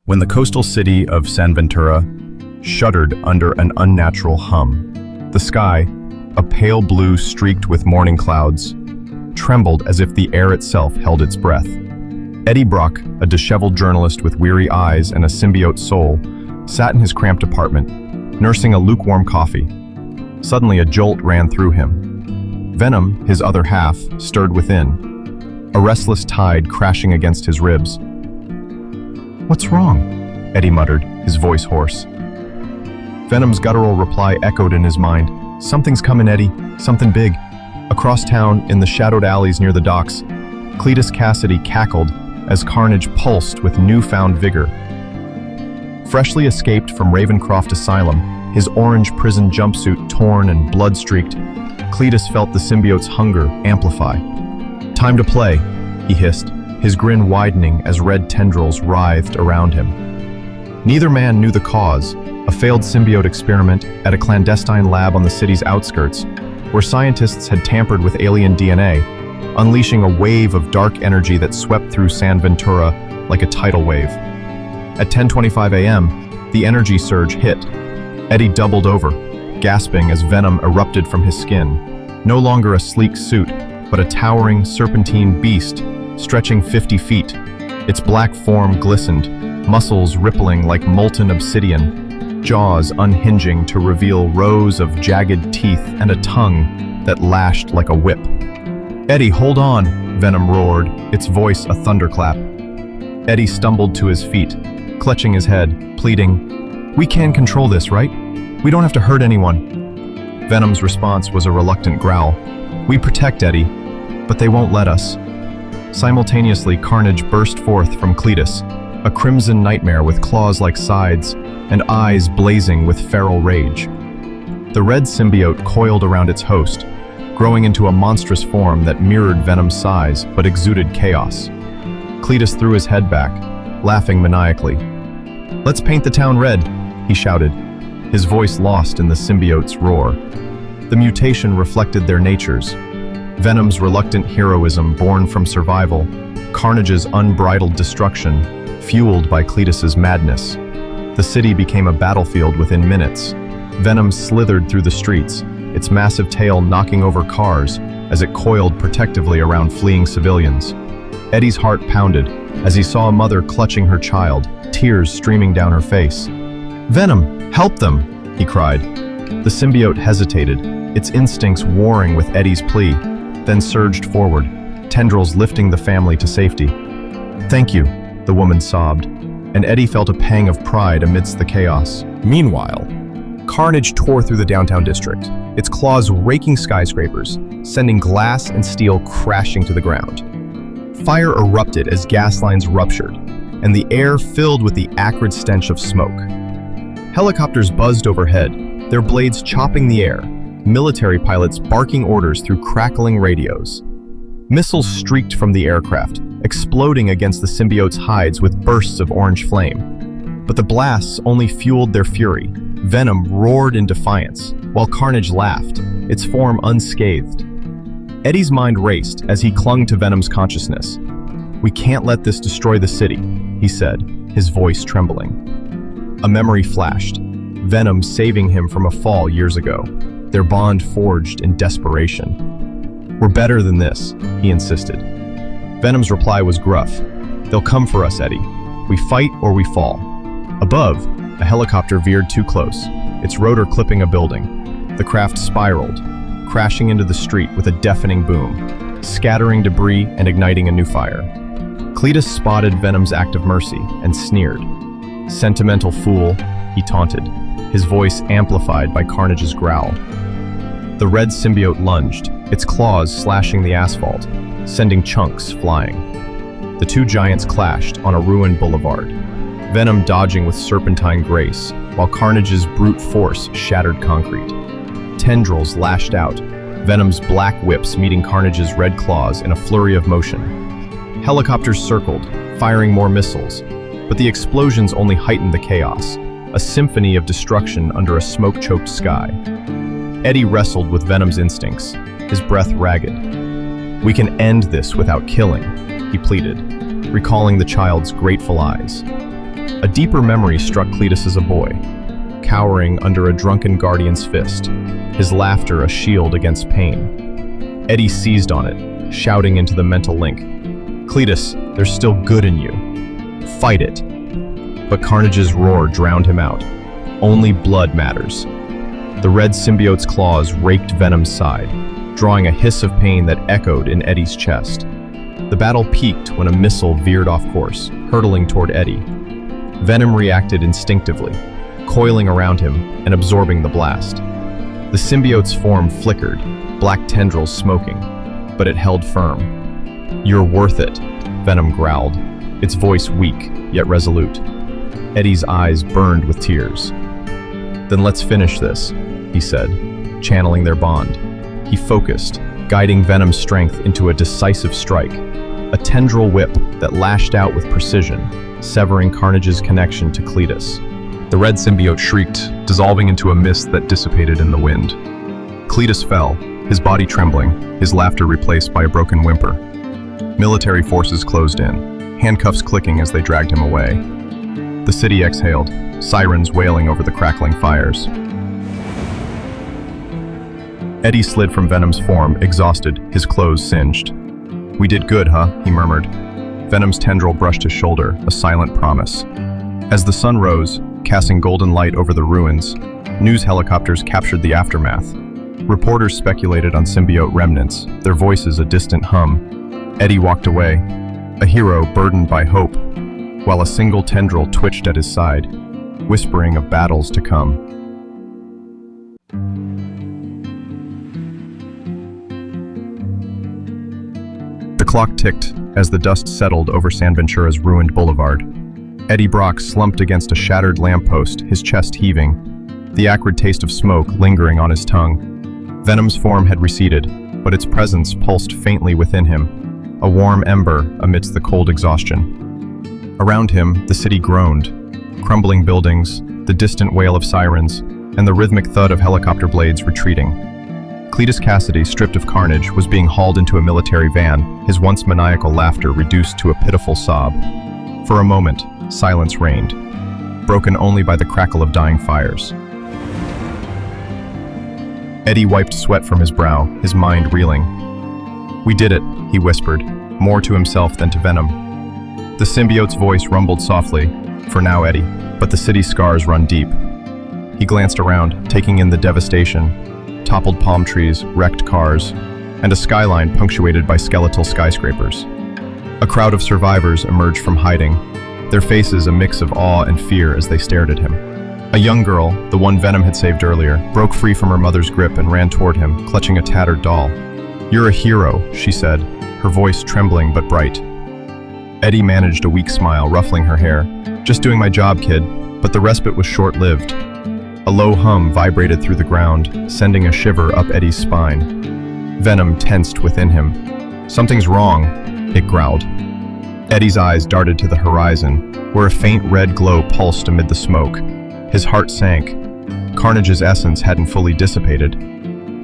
when the coastal city of San Ventura shuddered under an unnatural hum. The sky, a pale blue streaked with morning clouds, trembled as if the air itself held its breath. Eddie Brock, a disheveled journalist with weary eyes and a symbiote soul, sat in his cramped apartment, nursing a lukewarm coffee. Suddenly a jolt ran through him. Venom, his other half, stirred within, a restless tide crashing against his ribs. "What's wrong?" Eddie muttered, his voice hoarse. Venom's guttural reply echoed in his mind. "Something's coming, Eddie. Something big." Across town, in the shadowed alleys near the docks, Cletus Kasady cackled as Carnage pulsed with newfound vigor. Freshly escaped from Ravencroft Asylum, his orange prison jumpsuit torn and blood-streaked, Cletus felt the symbiote's hunger amplify. "Time to play," he hissed, his grin widening as red tendrils writhed around him. Neither man knew the cause, a failed symbiote experiment at a clandestine lab on the city's outskirts, where scientists had tampered with alien DNA, unleashing a wave of dark energy that swept through San Ventura like a tidal wave. At 10:25 a.m., the energy surge hit. Eddie doubled over, gasping as Venom erupted from his skin. No longer a sleek suit, but a towering, serpentine beast, stretching 50 feet. Its black form glistened, muscles rippling like molten obsidian, jaws unhinging to reveal rows of jagged teeth and a tongue that lashed like a whip. "Eddie, hold on," Venom roared, its voice a thunderclap. Eddie stumbled to his feet, clutching his head, pleading, "We can control this, right? We don't have to hurt anyone." Venom's response was a reluctant growl. "We protect, Eddie, but they won't let us." Simultaneously, Carnage burst forth from Cletus, a crimson nightmare with claws like sides and eyes blazing with feral rage. The red symbiote coiled around its host, growing into a monstrous form that mirrored Venom's size but exuded chaos. Cletus threw his head back, laughing maniacally. "Let's paint the town red," he shouted, his voice lost in the symbiote's roar. The mutation reflected their natures. Venom's reluctant heroism born from survival, Carnage's unbridled destruction, fueled by Cletus's madness. The city became a battlefield within minutes. Venom slithered through the streets, its massive tail knocking over cars as it coiled protectively around fleeing civilians. Eddie's heart pounded as he saw a mother clutching her child, tears streaming down her face. "Venom, help them!" he cried. The symbiote hesitated, its instincts warring with Eddie's plea, then surged forward, tendrils lifting the family to safety. "Thank you," the woman sobbed, and Eddie felt a pang of pride amidst the chaos. Meanwhile, Carnage tore through the downtown district, its claws raking skyscrapers, sending glass and steel crashing to the ground. Fire erupted as gas lines ruptured, and the air filled with the acrid stench of smoke. Helicopters buzzed overhead, their blades chopping the air, military pilots barking orders through crackling radios. Missiles streaked from the aircraft, exploding against the symbiote's hides with bursts of orange flame. But the blasts only fueled their fury. Venom roared in defiance, while Carnage laughed, its form unscathed. Eddie's mind raced as he clung to Venom's consciousness. "We can't let this destroy the city," he said, his voice trembling. A memory flashed, Venom saving him from a fall years ago, their bond forged in desperation. "We're better than this," he insisted. Venom's reply was gruff. "They'll come for us, Eddie. We fight or we fall." Above, a helicopter veered too close, its rotor clipping a building. The craft spiraled, crashing into the street with a deafening boom, scattering debris and igniting a new fire. Cletus spotted Venom's act of mercy and sneered. "Sentimental fool," he taunted, his voice amplified by Carnage's growl. The red symbiote lunged, its claws slashing the asphalt, sending chunks flying. The two giants clashed on a ruined boulevard, Venom dodging with serpentine grace, while Carnage's brute force shattered concrete. Tendrils lashed out, Venom's black whips meeting Carnage's red claws in a flurry of motion. Helicopters circled, firing more missiles, but the explosions only heightened the chaos, a symphony of destruction under a smoke-choked sky. Eddie wrestled with Venom's instincts, his breath ragged. "We can end this without killing," he pleaded, recalling the child's grateful eyes. A deeper memory struck Cletus as a boy, cowering under a drunken guardian's fist, his laughter a shield against pain. Eddie seized on it, shouting into the mental link, "Cletus, there's still good in you. Fight it." But Carnage's roar drowned him out. Only blood matters. The red symbiote's claws raked Venom's side, drawing a hiss of pain that echoed in Eddie's chest. The battle peaked when a missile veered off course, hurtling toward Eddie. Venom reacted instinctively, coiling around him and absorbing the blast. The symbiote's form flickered, black tendrils smoking, but it held firm. "You're worth it," Venom growled, its voice weak, yet resolute. Eddie's eyes burned with tears. "Then let's finish this," he said, channeling their bond. He focused, guiding Venom's strength into a decisive strike, a tendril whip that lashed out with precision, severing Carnage's connection to Cletus. The red symbiote shrieked, dissolving into a mist that dissipated in the wind. Cletus fell, his body trembling, his laughter replaced by a broken whimper. Military forces closed in, handcuffs clicking as they dragged him away. The city exhaled, sirens wailing over the crackling fires. Eddie slid from Venom's form, exhausted, his clothes singed. "We did good, huh?" he murmured. Venom's tendril brushed his shoulder, a silent promise. As the sun rose, casting golden light over the ruins, news helicopters captured the aftermath. Reporters speculated on symbiote remnants, their voices a distant hum. Eddie walked away, a hero burdened by hope, while a single tendril twitched at his side, whispering of battles to come. The clock ticked as the dust settled over San Ventura's ruined boulevard. Eddie Brock slumped against a shattered lamppost, his chest heaving, the acrid taste of smoke lingering on his tongue. Venom's form had receded, but its presence pulsed faintly within him, a warm ember amidst the cold exhaustion. Around him, the city groaned, crumbling buildings, the distant wail of sirens, and the rhythmic thud of helicopter blades retreating. Cletus Kasady, stripped of Carnage, was being hauled into a military van, his once maniacal laughter reduced to a pitiful sob. For a moment, silence reigned, broken only by the crackle of dying fires. Eddie wiped sweat from his brow, his mind reeling. "We did it," he whispered, more to himself than to Venom. The symbiote's voice rumbled softly, "For now, Eddie, but the city's scars run deep." He glanced around, taking in the devastation, toppled palm trees, wrecked cars, and a skyline punctuated by skeletal skyscrapers. A crowd of survivors emerged from hiding, their faces a mix of awe and fear as they stared at him. A young girl, the one Venom had saved earlier, broke free from her mother's grip and ran toward him, clutching a tattered doll. "You're a hero," she said, her voice trembling but bright. Eddie managed a weak smile, ruffling her hair. "Just doing my job, kid," but the respite was short-lived. A low hum vibrated through the ground, sending a shiver up Eddie's spine. Venom tensed within him. "Something's wrong," it growled. Eddie's eyes darted to the horizon, where a faint red glow pulsed amid the smoke. His heart sank. Carnage's essence hadn't fully dissipated.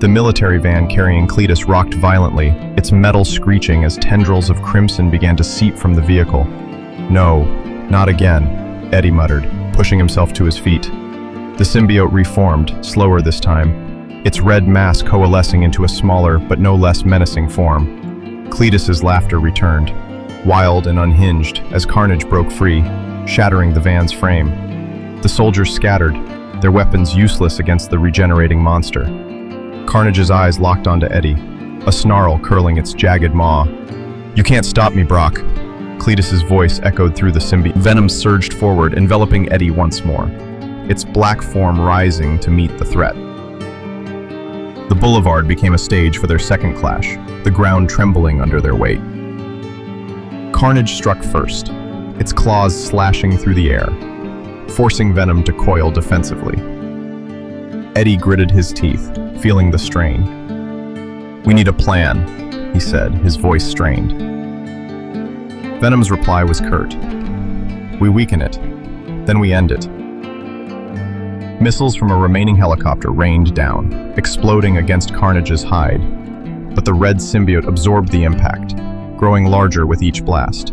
The military van carrying Cletus rocked violently, its metal screeching as tendrils of crimson began to seep from the vehicle. "No, not again," Eddie muttered, pushing himself to his feet. The symbiote reformed, slower this time, its red mass coalescing into a smaller but no less menacing form. Cletus's laughter returned, wild and unhinged, as Carnage broke free, shattering the van's frame. The soldiers scattered, their weapons useless against the regenerating monster. Carnage's eyes locked onto Eddie, a snarl curling its jagged maw. "You can't stop me, Brock." Cletus's voice echoed through the symbiote. Venom surged forward, enveloping Eddie once more, its black form rising to meet the threat. The boulevard became a stage for their second clash, the ground trembling under their weight. Carnage struck first, its claws slashing through the air, forcing Venom to coil defensively. Eddie gritted his teeth, feeling the strain. "We need a plan," he said, his voice strained. Venom's reply was curt. "We weaken it, then we end it." Missiles from a remaining helicopter rained down, exploding against Carnage's hide, but the red symbiote absorbed the impact, growing larger with each blast.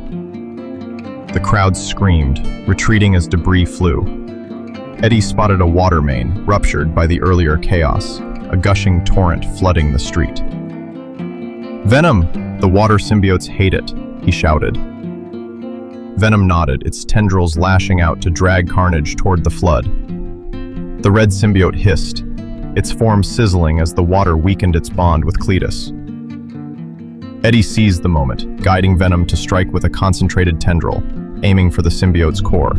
The crowd screamed, retreating as debris flew. Eddie spotted a water main ruptured by the earlier chaos, a gushing torrent flooding the street. "Venom! The water symbiotes hate it," he shouted. Venom nodded, its tendrils lashing out to drag Carnage toward the flood. The red symbiote hissed, its form sizzling as the water weakened its bond with Cletus. Eddie seized the moment, guiding Venom to strike with a concentrated tendril, aiming for the symbiote's core.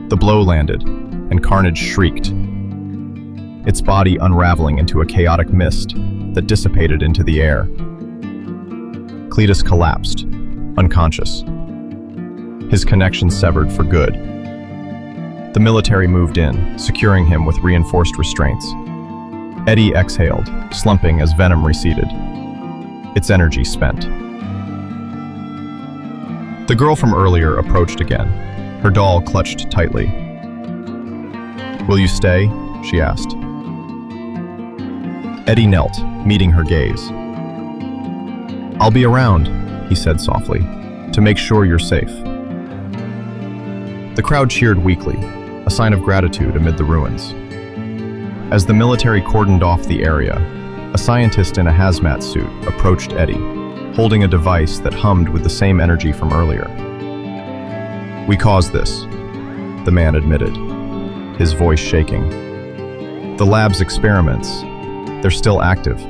The blow landed, and Carnage shrieked, its body unraveling into a chaotic mist that dissipated into the air. Cletus collapsed, unconscious, his connection severed for good. The military moved in, securing him with reinforced restraints. Eddie exhaled, slumping as Venom receded, its energy spent. The girl from earlier approached again, her doll clutched tightly. "Will you stay?" she asked. Eddie knelt, meeting her gaze. "I'll be around," he said softly, "to make sure you're safe." The crowd cheered weakly, a sign of gratitude amid the ruins. As the military cordoned off the area, a scientist in a hazmat suit approached Eddie, holding a device that hummed with the same energy from earlier. "We caused this," the man admitted, his voice shaking. "The lab's experiments, they're still active.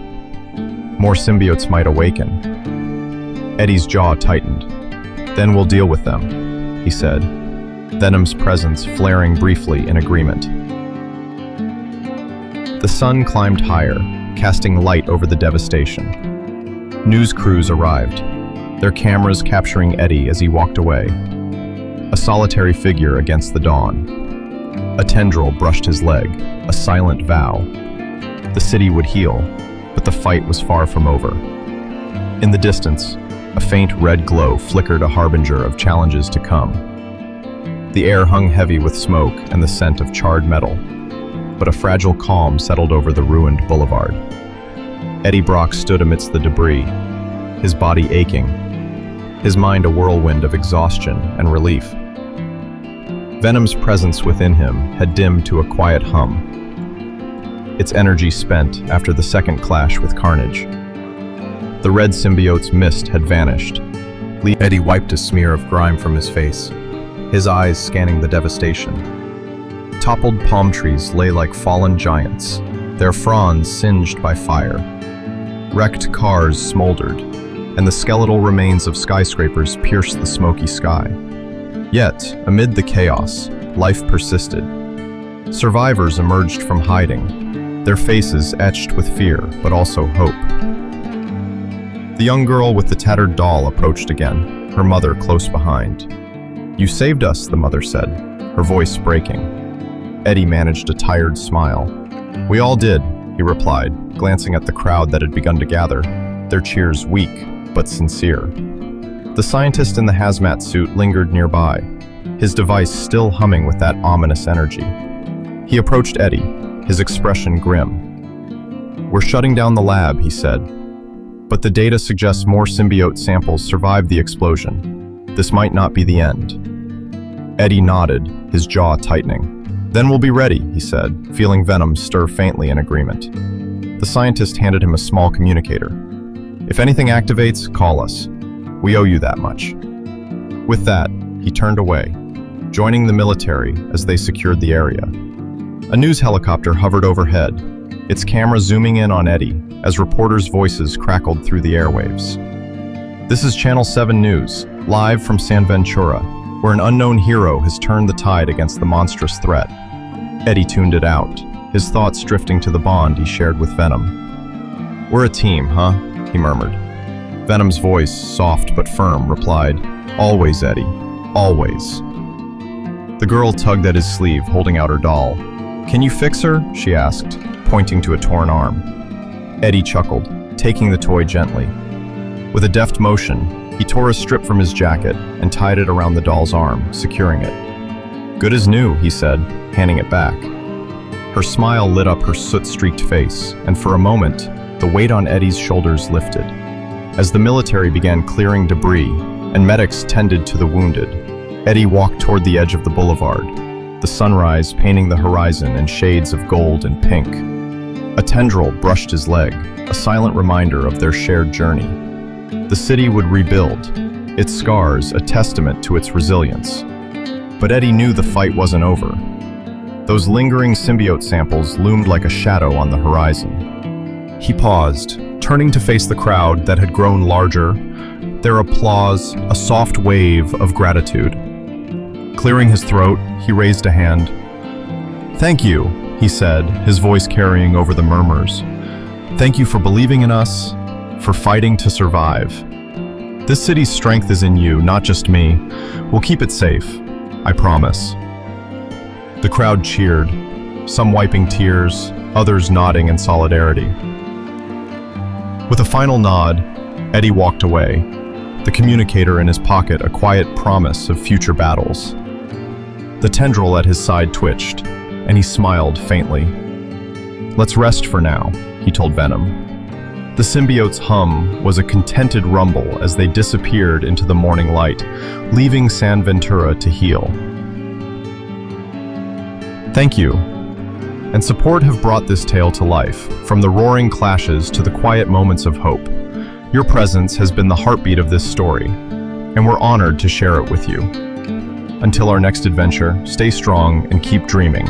More symbiotes might awaken." Eddie's jaw tightened. "Then we'll deal with them," he said, Venom's presence flaring briefly in agreement. The sun climbed higher, casting light over the devastation. News crews arrived, their cameras capturing Eddie as he walked away. A solitary figure against the dawn. A tendril brushed his leg, a silent vow. The city would heal, but the fight was far from over. In the distance, a faint red glow flickered, a harbinger of challenges to come. The air hung heavy with smoke and the scent of charred metal, but a fragile calm settled over the ruined boulevard. Eddie Brock stood amidst the debris, his body aching, his mind a whirlwind of exhaustion and relief. Venom's presence within him had dimmed to a quiet hum, its energy spent after the second clash with Carnage. The red symbiote's mist had vanished. Eddie wiped a smear of grime from his face, his eyes scanning the devastation. Toppled palm trees lay like fallen giants, their fronds singed by fire. Wrecked cars smoldered, and the skeletal remains of skyscrapers pierced the smoky sky. Yet, amid the chaos, life persisted. Survivors emerged from hiding, their faces etched with fear, but also hope. The young girl with the tattered doll approached again, her mother close behind. "You saved us," the mother said, her voice breaking. Eddie managed a tired smile. "We all did," he replied, glancing at the crowd that had begun to gather, their cheers weak but sincere. The scientist in the hazmat suit lingered nearby, his device still humming with that ominous energy. He approached Eddie, his expression grim. "We're shutting down the lab," he said, "but the data suggests more symbiote samples survived the explosion. This might not be the end." Eddie nodded, his jaw tightening. "Then we'll be ready," he said, feeling Venom stir faintly in agreement. The scientist handed him a small communicator. "If anything activates, call us. We owe you that much." With that, he turned away, joining the military as they secured the area. A news helicopter hovered overhead, its camera zooming in on Eddie as reporters' voices crackled through the airwaves. "This is Channel 7 News, live from San Ventura, where an unknown hero has turned the tide against the monstrous threat." Eddie tuned it out, his thoughts drifting to the bond he shared with Venom. "We're a team, huh?" he murmured. Venom's voice, soft but firm, replied, "Always, Eddie, always." The girl tugged at his sleeve, holding out her doll. "Can you fix her?" she asked, pointing to a torn arm. Eddie chuckled, taking the toy gently. With a deft motion, he tore a strip from his jacket and tied it around the doll's arm, securing it. "Good as new," he said, handing it back. Her smile lit up her soot-streaked face, and for a moment, the weight on Eddie's shoulders lifted. As the military began clearing debris and medics tended to the wounded, Eddie walked toward the edge of the boulevard, the sunrise painting the horizon in shades of gold and pink. A tendril brushed his leg, a silent reminder of their shared journey. The city would rebuild, its scars a testament to its resilience. But Eddie knew the fight wasn't over. Those lingering symbiote samples loomed like a shadow on the horizon. He paused, turning to face the crowd that had grown larger, their applause a soft wave of gratitude. Clearing his throat, he raised a hand. "Thank you," he said, his voice carrying over the murmurs. "Thank you for believing in us, for fighting to survive. This city's strength is in you, not just me. We'll keep it safe, I promise." The crowd cheered, some wiping tears, others nodding in solidarity. With a final nod, Eddie walked away, the communicator in his pocket a quiet promise of future battles. The tendril at his side twitched, and he smiled faintly. "Let's rest for now," he told Venom. The symbiote's hum was a contented rumble as they disappeared into the morning light, leaving San Ventura to heal. Thank you, and support have brought this tale to life, from the roaring clashes to the quiet moments of hope. Your presence has been the heartbeat of this story, and we're honored to share it with you. Until our next adventure, stay strong and keep dreaming.